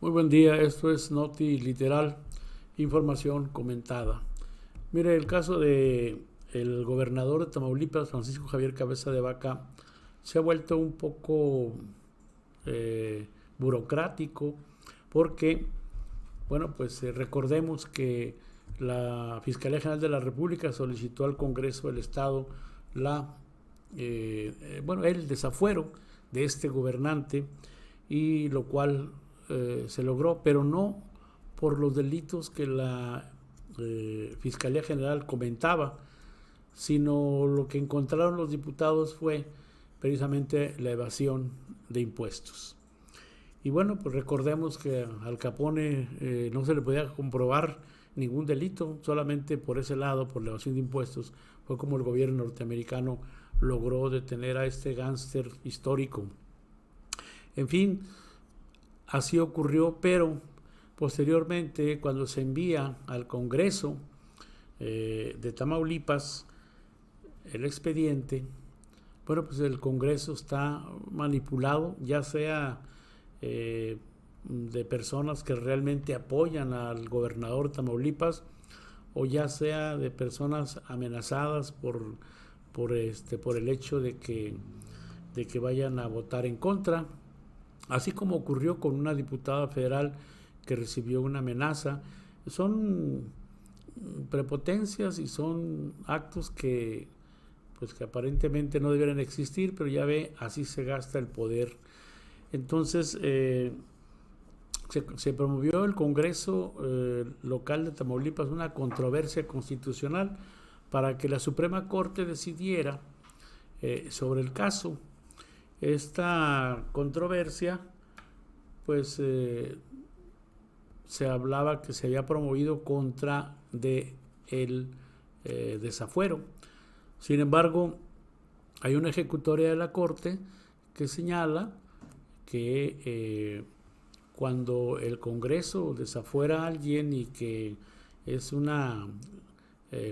Muy buen día, esto es Noti Literal, información comentada. Mire, el caso de el gobernador de Tamaulipas, Francisco Javier Cabeza de Vaca, se ha vuelto un poco burocrático porque, bueno, pues recordemos que la Fiscalía General de la República solicitó al Congreso del Estado el desafuero de este gobernante, y lo cual se logró, pero no por los delitos que la Fiscalía General comentaba, sino lo que encontraron los diputados fue precisamente la evasión de impuestos. Y bueno, pues recordemos que al Capone no se le podía comprobar ningún delito, solamente por ese lado, por la evasión de impuestos, fue como el gobierno norteamericano logró detener a este gángster histórico. En fin, así ocurrió, pero posteriormente, cuando se envía al Congreso de Tamaulipas el expediente, bueno, pues el Congreso está manipulado, ya sea de personas que realmente apoyan al gobernador de Tamaulipas, o ya sea de personas amenazadas por el hecho de que vayan a votar en contra, así como ocurrió con una diputada federal que recibió una amenaza. Son prepotencias y son actos que aparentemente no debieran existir, pero ya ve, así se gasta el poder. Entonces se promovió el Congreso local de Tamaulipas una controversia constitucional para que la Suprema Corte decidiera sobre el caso. Esta controversia, pues se hablaba que se había promovido contra el desafuero. Sin embargo, hay una ejecutoria de la Corte que señala que cuando el Congreso desafuera a alguien y que es una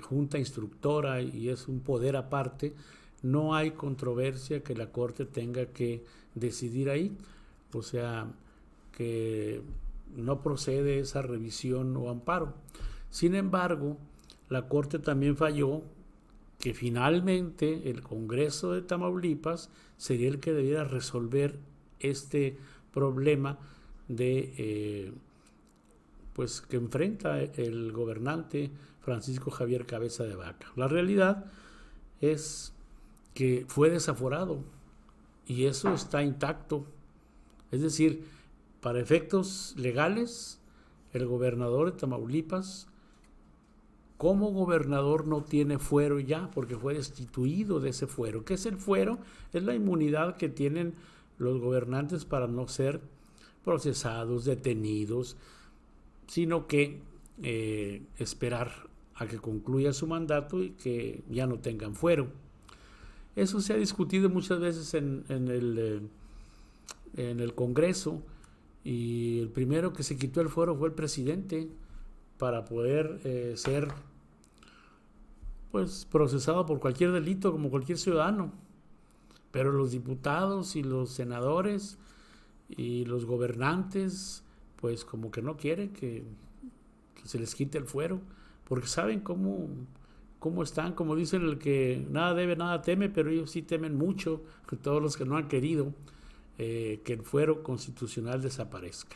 junta instructora y es un poder aparte, no hay controversia que la Corte tenga que decidir ahí. O sea, que no procede esa revisión o amparo. Sin embargo, la Corte también falló que finalmente el Congreso de Tamaulipas sería el que debiera resolver este problema de pues que enfrenta el gobernante Francisco Javier Cabeza de Vaca. La realidad es que fue desaforado y eso está intacto. Es decir, para efectos legales, el gobernador de Tamaulipas, como gobernador, no tiene fuero ya, porque fue destituido de ese fuero. ¿Qué es el fuero? Es la inmunidad que tienen los gobernantes para no ser procesados, detenidos, sino que esperar a que concluya su mandato y que ya no tengan fuero. Eso se ha discutido muchas veces en el Congreso, y el primero que se quitó el fuero fue el presidente para poder ser pues procesado por cualquier delito como cualquier ciudadano. Pero los diputados y los senadores y los gobernantes pues como que no quieren que se les quite el fuero, porque saben cómo están, como dicen, el que nada debe, nada teme, pero ellos sí temen mucho, todos los que no han querido que el fuero constitucional desaparezca.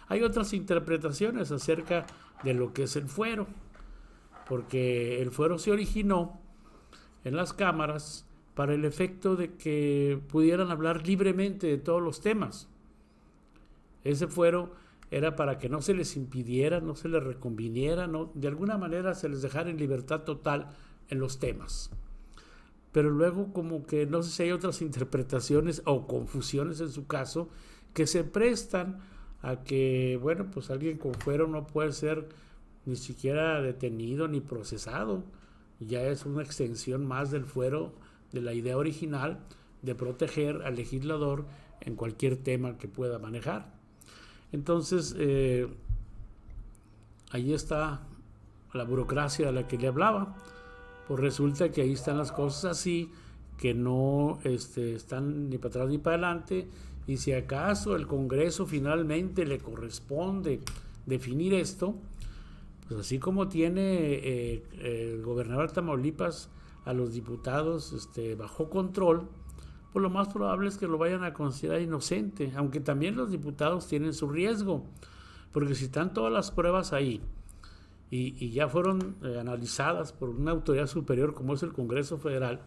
Hay otras interpretaciones acerca de lo que es el fuero, porque el fuero se originó en las cámaras para el efecto de que pudieran hablar libremente de todos los temas. Ese fuero era para que no se les impidiera, no se les reconviniera, no, de alguna manera se les dejara en libertad total en los temas. Pero luego, como que no sé si hay otras interpretaciones o confusiones en su caso, que se prestan a que, bueno, pues alguien con fuero no puede ser ni siquiera detenido ni procesado. Ya es una extensión más del fuero, de la idea original de proteger al legislador en cualquier tema que pueda manejar. Entonces, ahí está la burocracia de la que le hablaba. Pues resulta que ahí están las cosas así, que no están ni para atrás ni para adelante, y si acaso el Congreso finalmente le corresponde definir esto, pues así como tiene el gobernador de Tamaulipas a los diputados bajo control, pues lo más probable es que lo vayan a considerar inocente, aunque también los diputados tienen su riesgo, porque si están todas las pruebas ahí y ya fueron analizadas por una autoridad superior como es el Congreso Federal,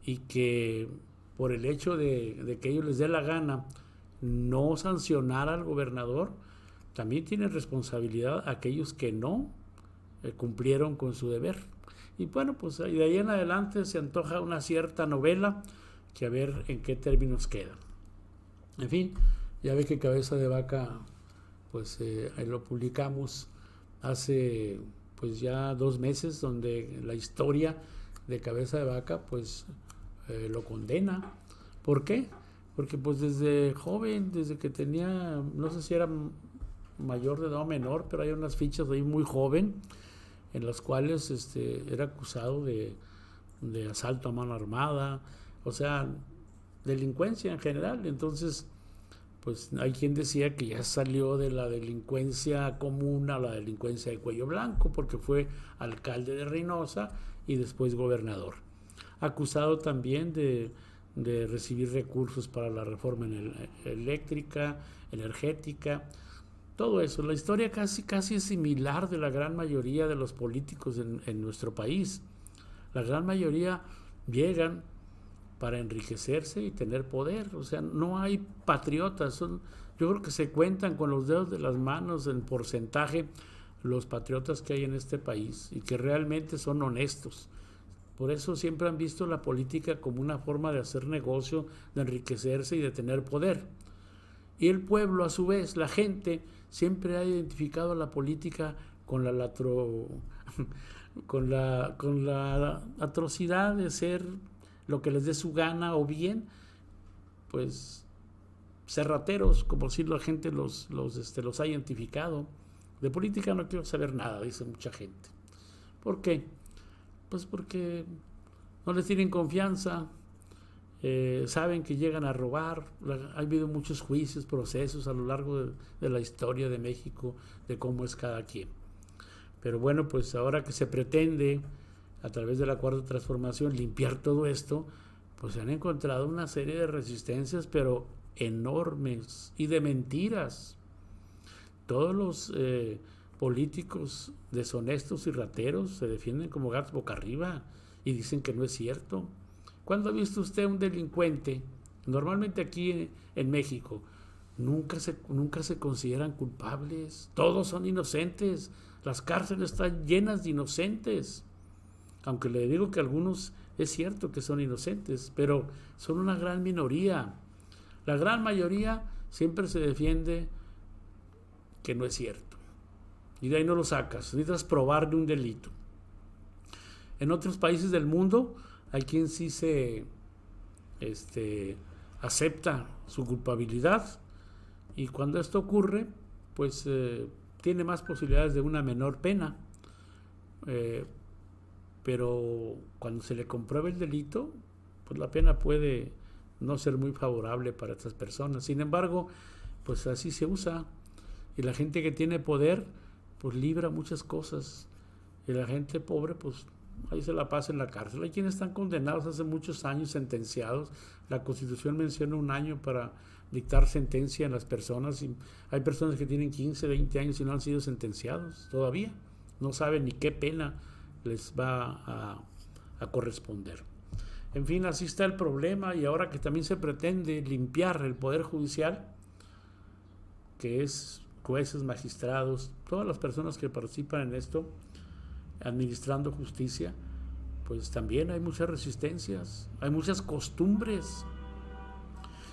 y que por el hecho de que ellos les dé la gana no sancionar al gobernador, también tienen responsabilidad aquellos que no cumplieron con su deber. Y bueno, pues de ahí en adelante se antoja una cierta novela que a ver en qué términos queda. En fin, ya ve que Cabeza de Vaca, pues ahí lo publicamos hace pues ya 2 meses, donde la historia de Cabeza de Vaca pues lo condena. ¿Por qué? Porque pues desde joven, desde que tenía, no sé si era mayor de edad o menor, pero hay unas fichas ahí muy joven en las cuales era acusado de asalto a mano armada, o sea, delincuencia en general. Entonces, pues hay quien decía que ya salió de la delincuencia común a la delincuencia de cuello blanco, porque fue alcalde de Reynosa y después gobernador. Acusado también de recibir recursos para la reforma eléctrica, energética, todo eso. La historia casi es similar de la gran mayoría de los políticos en nuestro país. La gran mayoría llegan para enriquecerse y tener poder. O sea, no hay patriotas. Yo creo que se cuentan con los dedos de las manos en porcentaje los patriotas que hay en este país y que realmente son honestos. Por eso siempre han visto la política como una forma de hacer negocio, de enriquecerse y de tener poder. Y el pueblo, a su vez, la gente, siempre ha identificado la política con con la atrocidad de ser lo que les dé su gana, o bien, pues, ser rateros, como si la gente los ha identificado. De política no quiero saber nada, dice mucha gente. ¿Por qué? Pues porque no les tienen confianza, saben que llegan a robar. Ha habido muchos juicios, procesos a lo largo de la historia de México, de cómo es cada quien. Pero bueno, pues ahora que se pretende, a través de la Cuarta Transformación, limpiar todo esto, pues se han encontrado una serie de resistencias, pero enormes, y de mentiras. Todos los políticos deshonestos y rateros se defienden como gatos boca arriba y dicen que no es cierto. ¿Cuándo ha visto usted un delincuente? Normalmente aquí en México nunca se consideran culpables, todos son inocentes, las cárceles están llenas de inocentes, aunque le digo que algunos es cierto que son inocentes, pero son una gran minoría. La gran mayoría siempre se defiende que no es cierto. Y de ahí no lo sacas, necesitas probar de un delito. En otros países del mundo hay quien sí se acepta su culpabilidad, y cuando esto ocurre, pues tiene más posibilidades de una menor pena. Pero cuando se le comprueba el delito, pues la pena puede no ser muy favorable para estas personas. Sin embargo, pues así se usa, y la gente que tiene poder pues libra muchas cosas, y la gente pobre pues ahí se la pasa en la cárcel. Hay quienes están condenados hace muchos años, sentenciados. La Constitución menciona 1 año para dictar sentencia en las personas, y hay personas que tienen 15, 20 años y no han sido sentenciados todavía, no saben ni qué pena les va a corresponder. En fin, así está el problema. Y ahora que también se pretende limpiar el Poder Judicial, que es jueces, magistrados, todas las personas que participan en esto, administrando justicia, pues también hay muchas resistencias, hay muchas costumbres,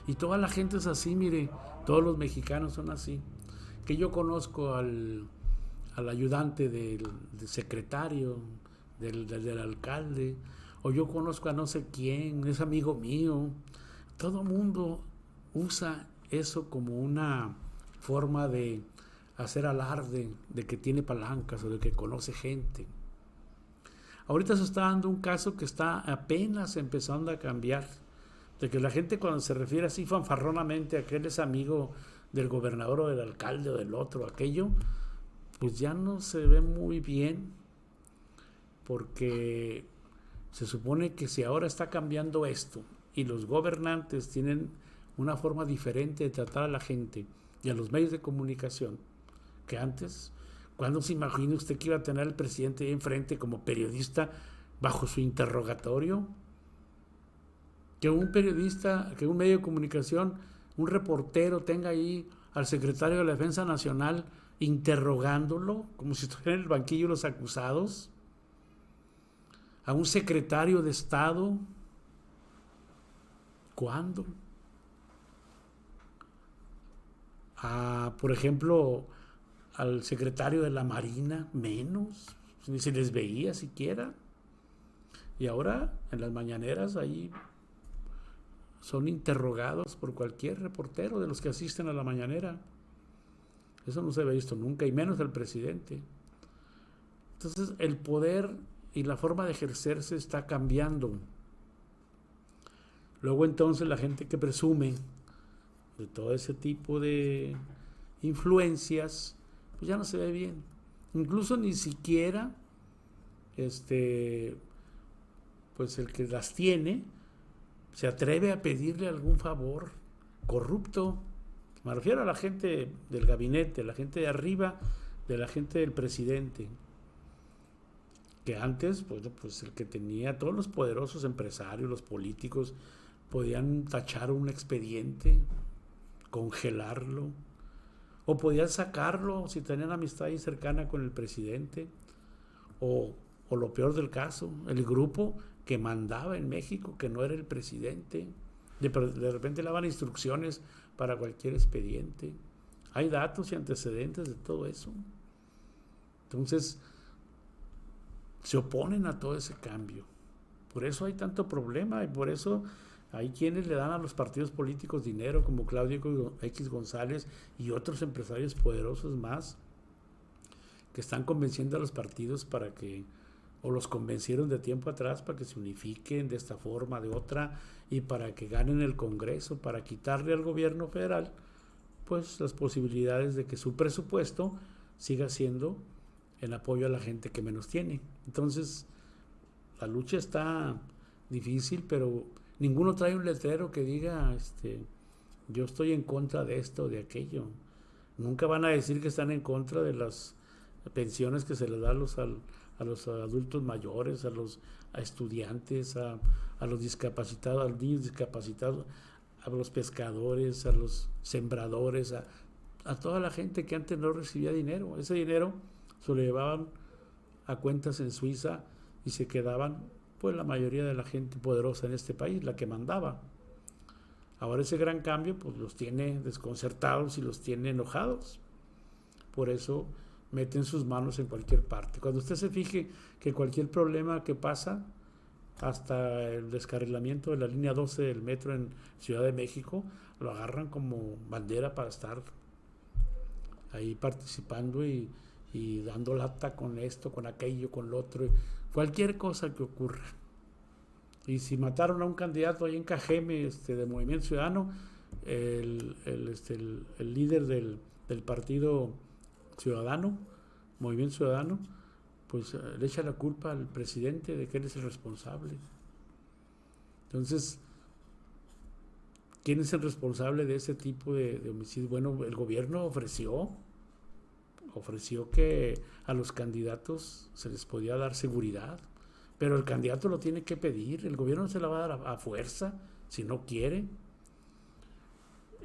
y toda la gente es así. Mire, todos los mexicanos son así. Que yo conozco al ayudante del secretario, del alcalde, o yo conozco a no sé quién, es amigo mío. Todo mundo usa eso como una forma de hacer alarde de que tiene palancas o de que conoce gente. Ahorita se está dando un caso que está apenas empezando a cambiar, De que la gente cuando se refiere así fanfarronamente a que él es amigo del gobernador o del alcalde o del otro, aquello, pues ya no se ve muy bien, porque se supone que si ahora está cambiando esto y los gobernantes tienen una forma diferente de tratar a la gente y a los medios de comunicación que antes, ¿cuándo se imagina usted que iba a tener al presidente ahí enfrente como periodista bajo su interrogatorio? Que un periodista, que un medio de comunicación, un reportero tenga ahí al secretario de la Defensa Nacional interrogándolo como si estuviera en el banquillo de los acusados, a un secretario de Estado. ¿Cuándo? Por ejemplo, al secretario de la Marina, menos, ni se les veía siquiera. Y ahora en las mañaneras ahí son interrogados por cualquier reportero de los que asisten a la mañanera. Eso no se había visto nunca, y menos el presidente. Entonces el poder y la forma de ejercerse está cambiando. Luego entonces la gente que presume de todo ese tipo de influencias, pues ya no se ve bien. Incluso ni siquiera pues el que las tiene se atreve a pedirle algún favor corrupto. Me refiero a la gente del gabinete, la gente de arriba, de la gente del presidente. Que antes, pues el que tenía, todos los poderosos empresarios, los políticos, podían tachar un expediente, congelarlo, o podían sacarlo si tenían amistad ahí cercana con el presidente, o lo peor del caso, el grupo que mandaba en México, que no era el presidente, de repente le daban instrucciones para cualquier expediente. Hay datos y antecedentes de todo eso. Entonces, se oponen a todo ese cambio. Por eso hay tanto problema, y por eso hay quienes le dan a los partidos políticos dinero, como Claudio X González y otros empresarios poderosos más, que están convenciendo a los partidos para que, o los convencieron de tiempo atrás para que se unifiquen de esta forma, de otra, y para que ganen el Congreso, para quitarle al gobierno federal pues las posibilidades de que su presupuesto siga siendo en apoyo a la gente que menos tiene. Entonces, la lucha está difícil, pero ninguno trae un letrero que diga, yo estoy en contra de esto o de aquello. Nunca van a decir que están en contra de las pensiones que se les da a los adultos mayores, a estudiantes, a los discapacitados, a los niños discapacitados, a los pescadores, a los sembradores, a toda la gente que antes no recibía dinero. Ese dinero se lo llevaban a cuentas en Suiza y se quedaban pues la mayoría de la gente poderosa en este país, la que mandaba. Ahora ese gran cambio pues los tiene desconcertados y los tiene enojados. Por eso meten sus manos en cualquier parte. Cuando usted se fije que cualquier problema que pasa, hasta el descarrilamiento de la línea 12 del metro en Ciudad de México, lo agarran como bandera para estar ahí participando y dando lata con esto, con aquello, con lo otro, cualquier cosa que ocurra. Y si mataron a un candidato ahí en Cajeme de Movimiento Ciudadano, el líder del partido Ciudadano, Movimiento Ciudadano, pues le echa la culpa al presidente de que él es el responsable. Entonces, ¿quién es el responsable de ese tipo de homicidios? Bueno, el gobierno ofreció que a los candidatos se les podía dar seguridad, pero el candidato lo tiene que pedir. El gobierno no se la va a dar a fuerza si no quiere.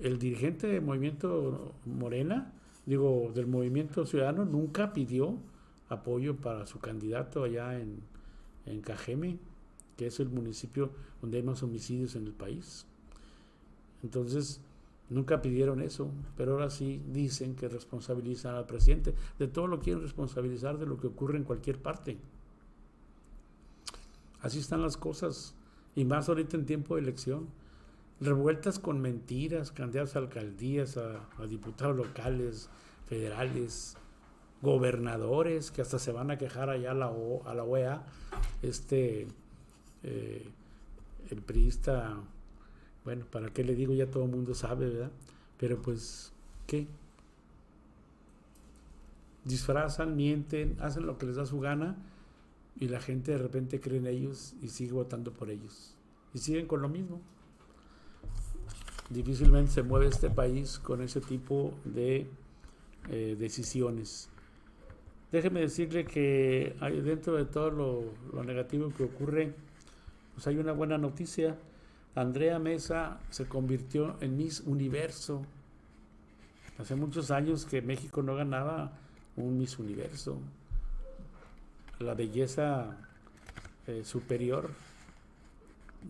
El dirigente del movimiento del Movimiento Ciudadano, nunca pidió apoyo para su candidato allá en Cajeme, que es el municipio donde hay más homicidios en el país. Entonces, nunca pidieron eso, pero ahora sí dicen que responsabilizan al presidente. De todo lo quieren responsabilizar de lo que ocurre en cualquier parte. Así están las cosas, y más ahorita en tiempo de elección. Revueltas con mentiras, candidatos a alcaldías, a diputados locales, federales, gobernadores que hasta se van a quejar allá a la OEA. El priista Bueno, ¿para qué le digo? Ya todo el mundo sabe, ¿verdad? Pero pues, ¿qué? Disfrazan, mienten, hacen lo que les da su gana y la gente de repente cree en ellos y sigue votando por ellos. Y siguen con lo mismo. Difícilmente se mueve este país con ese tipo de decisiones. Déjeme decirle que hay, dentro de todo lo negativo que ocurre, pues hay una buena noticia. Andrea Mesa se convirtió en Miss Universo. Hace muchos años que México no ganaba un Miss Universo. La belleza superior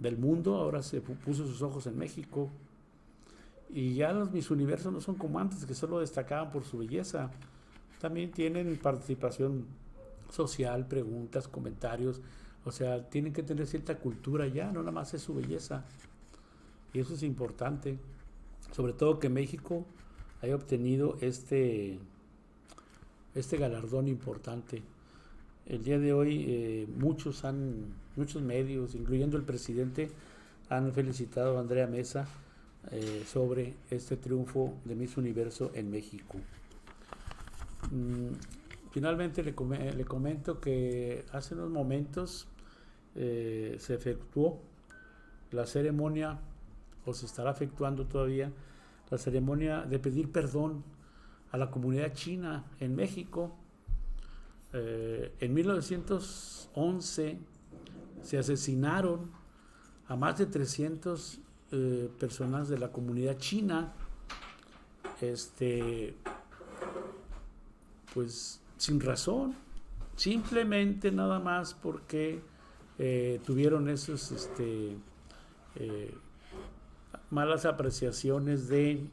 del mundo ahora se puso sus ojos en México. Y ya los Miss Universo no son como antes, que solo destacaban por su belleza. También tienen participación social, preguntas, comentarios. O sea, tienen que tener cierta cultura ya, no nada más es su belleza. Y eso es importante. Sobre todo que México haya obtenido este galardón importante. El día de hoy muchos medios, incluyendo el presidente, han felicitado a Andrea Mesa sobre este triunfo de Miss Universo en México. Finalmente le comento que hace unos momentos se efectuó la ceremonia, o se estará efectuando todavía, la ceremonia de pedir perdón a la comunidad china en México. En 1911 se asesinaron a más de 300 personas de la comunidad china, pues sin razón, simplemente nada más porque tuvieron esos malas apreciaciones de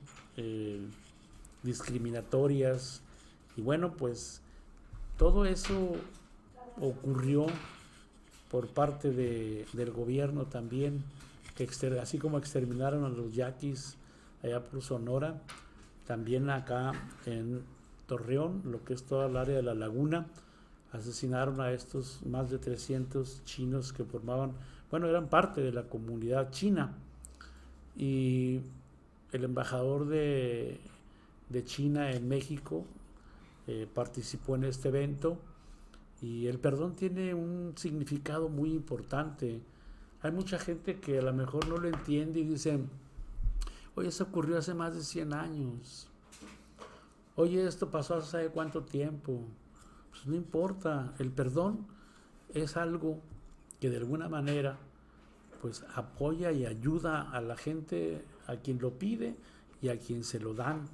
discriminatorias. Y bueno, pues todo eso ocurrió por parte del gobierno también, que así como exterminaron a los yaquis allá por Sonora, también acá en Torreón, lo que es toda el área de la laguna, asesinaron a estos más de 300 chinos que eran parte de la comunidad china. Y el embajador de China en México participó en este evento, y el perdón tiene un significado muy importante. Hay mucha gente que a lo mejor no lo entiende y dice: oye, eso ocurrió hace más de 100 años. Oye, esto pasó hace cuánto tiempo. Pues no importa, el perdón es algo que de alguna manera pues apoya y ayuda a la gente, a quien lo pide y a quien se lo dan,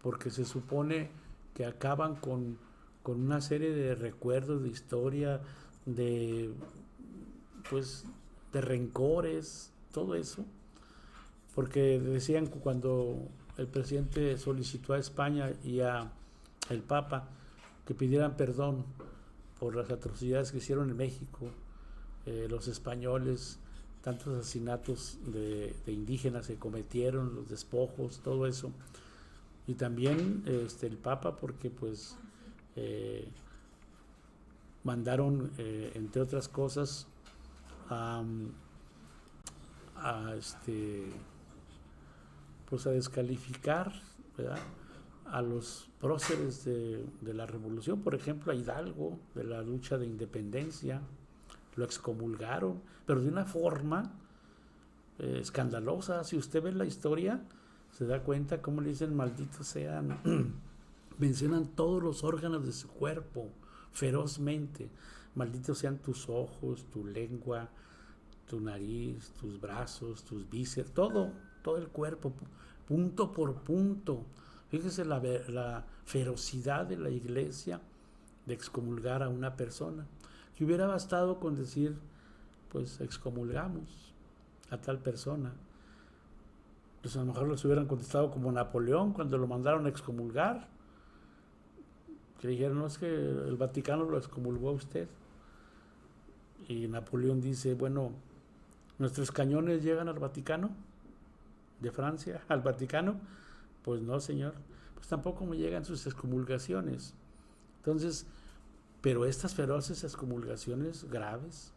porque se supone que acaban con una serie de recuerdos, de historia, de rencores, todo eso. Porque decían que cuando el presidente solicitó a España y al Papa que pidieran perdón por las atrocidades que hicieron en México, los españoles, tantos asesinatos de indígenas que cometieron, los despojos, todo eso. Y también el Papa, porque pues mandaron, entre otras cosas, a descalificar, ¿verdad?, a los próceres de la revolución, por ejemplo a Hidalgo, de la lucha de independencia. Lo excomulgaron, pero de una forma escandalosa. Si usted ve la historia, se da cuenta cómo le dicen: malditos sean. Mencionan todos los órganos de su cuerpo ferozmente. Malditos sean tus ojos, tu lengua, tu nariz, tus brazos, tus vísceras, todo el cuerpo, punto por punto. Fíjese la ferocidad de la iglesia de excomulgar a una persona. Que hubiera bastado con decir: pues excomulgamos a tal persona. Pues a lo mejor les hubieran contestado como Napoleón cuando lo mandaron a excomulgar, que dijeron: no, es que el Vaticano lo excomulgó a usted. Y Napoleón dice: bueno, ¿nuestros cañones llegan al Vaticano? ¿De Francia al Vaticano? Pues no, señor. Pues tampoco me llegan sus excomulgaciones. Entonces, pero estas feroces excomulgaciones graves,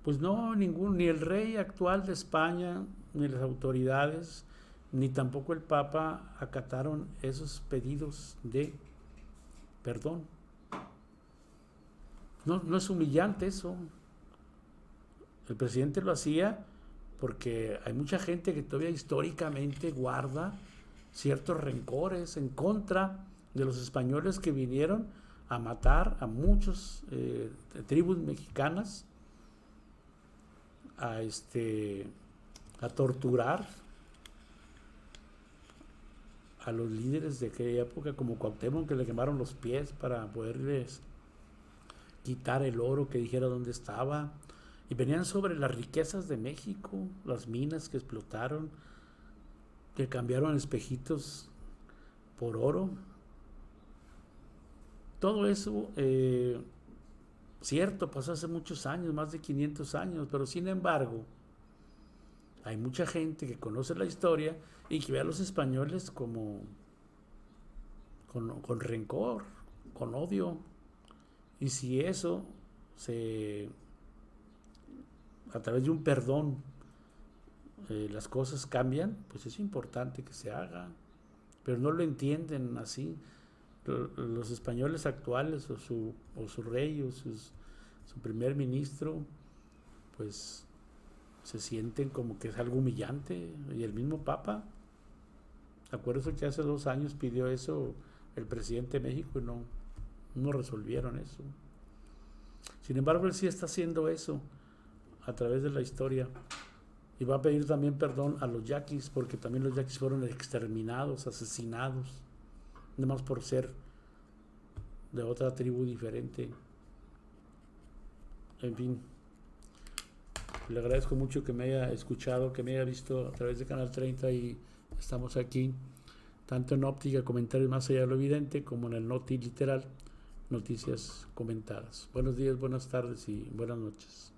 Pues no, ni el rey actual de España, ni las autoridades, ni tampoco el Papa acataron esos pedidos de perdón. No, no es humillante eso. El presidente lo hacía porque hay mucha gente que todavía históricamente guarda ciertos rencores en contra de los españoles que vinieron a matar a muchos tribus mexicanas, a torturar a los líderes de aquella época, como Cuauhtémoc, que le quemaron los pies para poderles quitar el oro, que dijera dónde estaba. Y venían sobre las riquezas de México, las minas que explotaron, que cambiaron espejitos por oro. Todo eso, cierto, pasó hace muchos años, más de 500 años, pero sin embargo, hay mucha gente que conoce la historia y que ve a los españoles como con rencor, con odio. Y si eso a través de un perdón, las cosas cambian, pues es importante que se haga, pero no lo entienden así. Los españoles actuales o su rey o su primer ministro, pues se sienten como que es algo humillante. Y el mismo Papa, acuérdense que hace 2 años pidió eso el presidente de México y no resolvieron eso. Sin embargo, él sí está haciendo eso a través de la historia, y va a pedir también perdón a los yaquis, porque también los yaquis fueron exterminados, asesinados, nada más por ser de otra tribu diferente. En fin, le agradezco mucho que me haya escuchado, que me haya visto a través de Canal 30, y estamos aquí tanto en Óptica, Comentarios Más Allá de lo Evidente, como en el Noti Literal, Noticias Comentadas. Buenos días, buenas tardes y buenas noches.